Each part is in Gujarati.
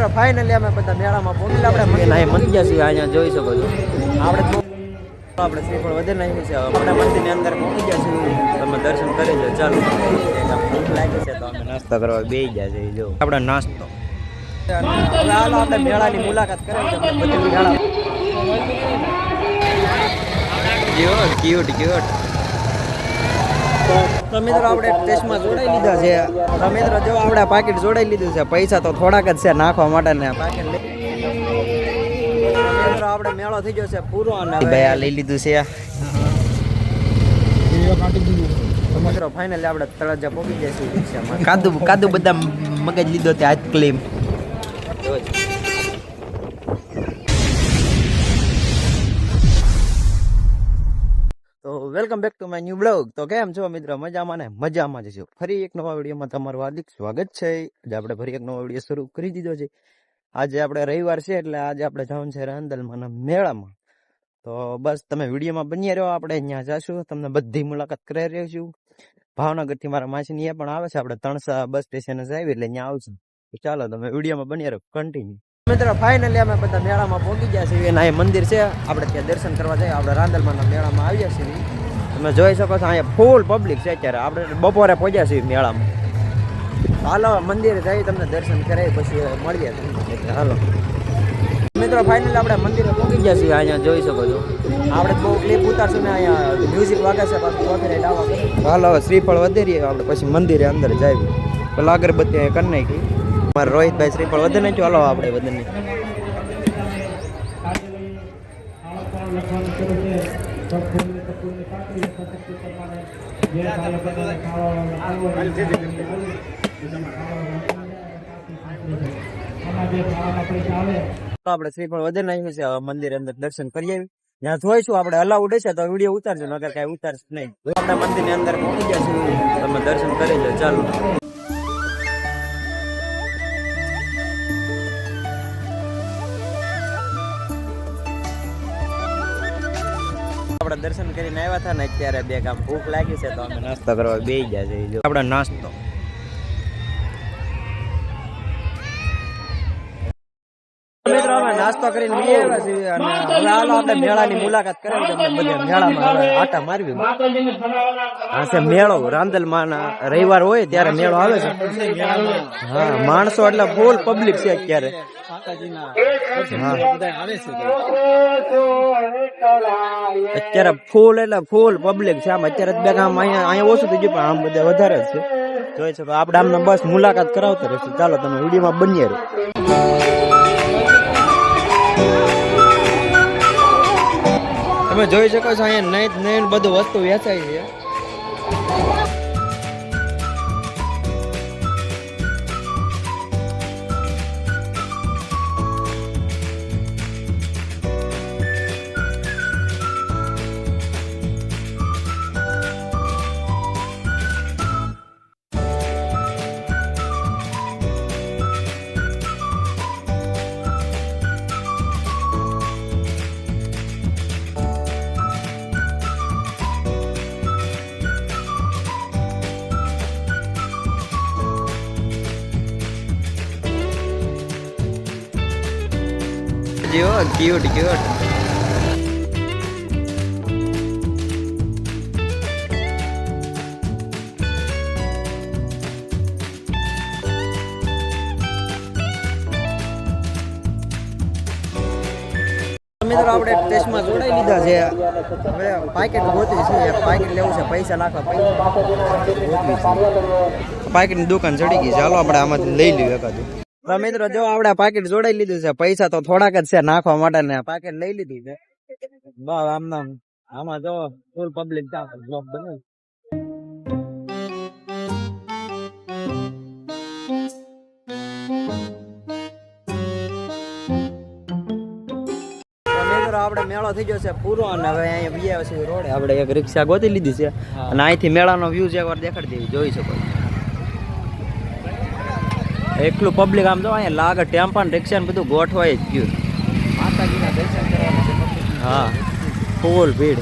ફાઇનલી અમે બધા મેળામાં પહોંચી આપણે મંદિર છે અહીંયા જોઈ શકો છો આપણે શ્રીફળ વધે નાખ્યું છે મોટા મંદિરની અંદર પહોંચી ગયા છીએ તમે દર્શન કરી લો ચાલો ભૂખ લાગી છે તો અમે નાસ્તો કરવા બેસી ગયા છે જો આપણે નાસ્તો હવે હાલો આપણે મેળાની મુલાકાત કરાવી આપણે બધી મેળા ક્યુટ તો મિત્રો આપણે ટેસ્ટમાં જોડાઈ લીધા છે તો મિત્રો જો આપણે પાકીટ જોડાઈ લીધું છે પૈસા તો થોડાક જ છે નાખવા માટે ને પાકીટ મિત્રો આપણે મેળો થઈ ગયો છે પૂરો અને ભાઈ લઈ લીધું છે મિત્રો ફાઇનલી આપણે તળાજા પહોંચી જઈશું રિક્ષામાં કાદુ બધા મગજ લીધો તે આજ ક્લેમ તો welcome back to my new blog તો કેમ છો મિત્રો મજામાં જ છો ફરી એક નવા વિડીયોમાં તમારું હાર્દિક સ્વાગત છે આજે આપણે ફરી એક નવો વિડીયો શરૂ કરી દીધો છે આજે આપણે રવિવાર છે એટલે આજે આપણે જવાનું છે રાંદલમાંના મેળામાં તો બસ તમે વિડીયોમાં બની રહ્યો આપણે અહીંયા જઈશું તમને બધી મુલાકાત કરાવી રહ્યો છું ભાવનગરથી મારા માસીની એ પણ આવે છે આપણે તણસા બસ સ્ટેશન જ આવી એટલે અહીંયા આવશું તો ચાલો તમે વિડીયોમાં બની રહ્યો કન્ટિન્યુ મિત્રો ફાઇનલી અમે બધા મેળામાં પહોંચી ગયા છીએ અને અહીંયા મંદિર છે આપણે ત્યાં દર્શન કરવા જઈએ આપણે રાંદલમાંના મેળામાં આવ્યા છીએ તમે જોઈ શકો છો અહીંયા ફૂલ પબ્લિક છે અત્યારે આપણે બપોરે પહોંચ્યા છીએ મેળામાં હાલો મંદિરે જઈ તમને દર્શન કરાવી પછી મળીએ હાલો મિત્રો ફાઇનલી આપણે મંદિરે પહોંચી ગયા છીએ અહીંયા જોઈ શકો છો આપણે બહુ ક્લિપ ઉતારશું ને અહીંયા મ્યુઝિક વાગે છે પાછું કોપીરાઇટ આવવા હાલો હવે શ્રીફળ વધેરીએ આપણે પછી મંદિરે અંદર જઈએ પેલા અગરબત્તી કરી નાખી મારા રોહિતભાઈ શ્રીફળ વધે નાખ્યું હાલો આપણે વધે નહીં આપણે શ્રીફળ વધે નાખ્યું છે મંદિર અંદર દર્શન કરી આવી જ્યાં જોઈશું આપણે અલાઉડ છે તો વિડીયો ઉતારજો નગર કઈ ઉતારશે નહીં આપણે મંદિર ની અંદર પહોંચી ગયા છીએ તમે દર્શન કરી લો ચાલો આપણે દર્શન કરીને આવ્યા હતા ને અત્યારે બે કામ ભૂખ લાગી છે તો અમે નાસ્તો કરવા બેસી ગયા છે જો આપણે નાસ્તો મિત્રો અમે નાસ્તો કરીને બેસી આવ્યા છીએ અને હવે હાલો આપણે મેળાની મુલાકાત કરાવી તમને બધા મેળામાં આટા મારવી હા છે મેળો રાંદલમાંના રવિવાર હોય ત્યારે મેળો આવે છે હા માણસો એટલે ફૂલ પબ્લિક છે અત્યારે અત્યારે ફૂલ એટલે ફૂલ પબ્લિક છે આમ અત્યારે બે ગામ અહીંયા ઓછું થઈ ગયું પણ આમ બધા વધારે જ છે જોઈ શકો આપણે આમને બસ મુલાકાત કરાવતા રહીશું ચાલો તમે વિડીયોમાં બની રહો તમે જોઈ શકો છો અહીંયા નઈ બધું વસ્તુ વેચાય છે ક્યુટ મિત્રો આપણે ટેસ્ટમાં જોડાઈ લીધા છે હવે પાકેટ ગોતવી છે પાકેટ લેવું છે પૈસા નાખવા પાકેટની દુકાન ચડી ગઈ છે હાલો આપણે આમાંથી લઈ લઈએ એકાદું મિત્રો જો આપણે પાકેટ જોડાઈ લીધું છે પૈસા તો થોડાક જ છે નાખવા માટે ને પાકેટ લઈ લીધું છે આમાં જો ફૂલ પબ્લિક બ્લોગ બને આપણે મેળો થઈ ગયો છે પૂરો અને હવે અહીંયા બીજા છે રોડે આપણે એક રિક્ષા ગોતી લીધી છે અને અહીંથી મેળાનો વ્યૂ છે એકવાર દેખાડી દેવી જોઈ શકો એકલું પબ્લિક આમ જો અહીંયા લાગે ટેમ્પા ને રિક્ષા ને બધું ગોઠવાય જ ગયું માતાજીના દર્શન કરવા હા ફૂલ ભીડ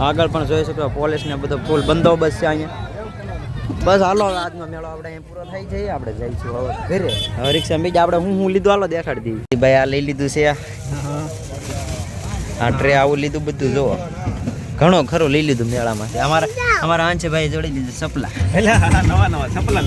આગળ પણ જોઈ શકો પોલીસ ને બધો ફૂલ બંદોબસ્ત છે અહીંયા બસ હાલો હવે આજનો મેળો આપણે અહીં પૂરો થઈ જાય આપણે જઈશું હવે ઘરે. હવે રિક્ષા બીજા આપણે હું લીધું હાલો દેખાડી દઈએ. ભાઈ આ લઈ લીધું છે આ ટ્રે આવું લીધું બધું જો ઘણો ખરું લઈ લીધું મેળામાં. અમારા આંચે ભાઈ જોડી લીધું સપલા નવા સપલા.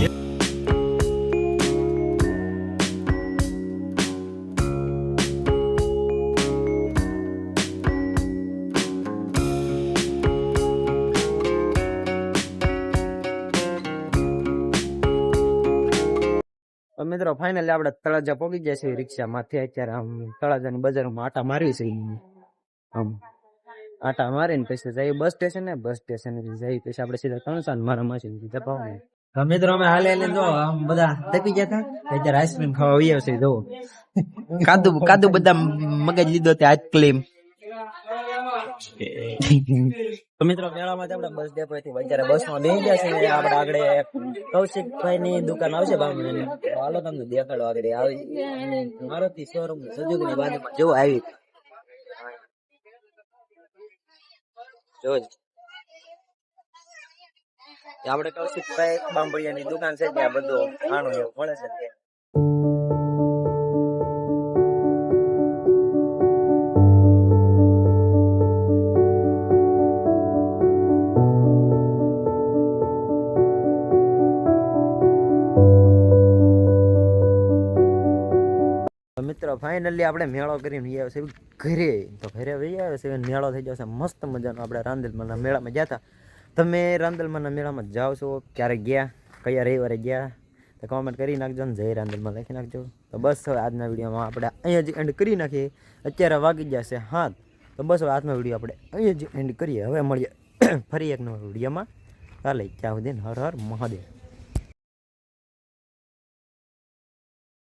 મિત્રો ફાઇનલી આપણે તળાજા પહોંચી ગયા છે રિક્ષામાંથી. અત્યારે આમ તળાજાની બજારમાં આટા મારવી છે આમ આટા મારીને પછી જઈએ બસ સ્ટેશન ને બસ સ્ટેશન જઈ પછી આપણે સીધા કણસાન મારા માસી જપાવને. મિત્રો અમે હાલે જો આમ બધા તપી ગયા હતા અત્યારે આઈસ્ક્રીમ ખાવા આવી છે. જો કાદુ બધા મગજ લીધો તે આઈસ્ક્રીમ. તો મિત્રો મેળામાં આપણે બસ ડેપો થી અત્યારે બસમાં બેસી ગયા છે. આપણે આગળ કૌશિકભાઈ ની દુકાન આવશે બામણી. હાલો તમને દેખાડો આગળ આવી મારુતિ શોરૂમ સુઝુકી ની બાજુમાં જો આવી જોજ આપણે કૌશિકભાઈ બાંભળિયા ની દુકાન છે ત્યાં બધું ખાણું એવું મળે છે ત્યાં. મિત્રો ફાઇનલી આપણે મેળો કરીને આવ્યા છે ઘરે. તો ઘરે વહી આવ્યો છે મેળો થઈ જશે મસ્ત મજાનો. આપણે રાંદલમાના મેળામાં ગયા હતા. તમે રાંદલમાના મેળામાં જાઓ છો ક્યારે ગયા, કયા રવિવારે ગયા તો કોમેન્ટ કરી નાખજો ને જય રાંદલમાં લખી નાખજો. તો બસ હવે આજના વિડીયોમાં આપણે અહીંયા જ એન્ડ કરી નાખીએ. અત્યારે વાગી જશે 7. તો બસ હવે આજનો વિડીયો આપણે અહીંયા જ એન્ડ કરીએ. હવે મળીએ ફરી એક નવા વિડીયોમાં. ચાલે ત્યાં સુધી હર હર મહાદેવ.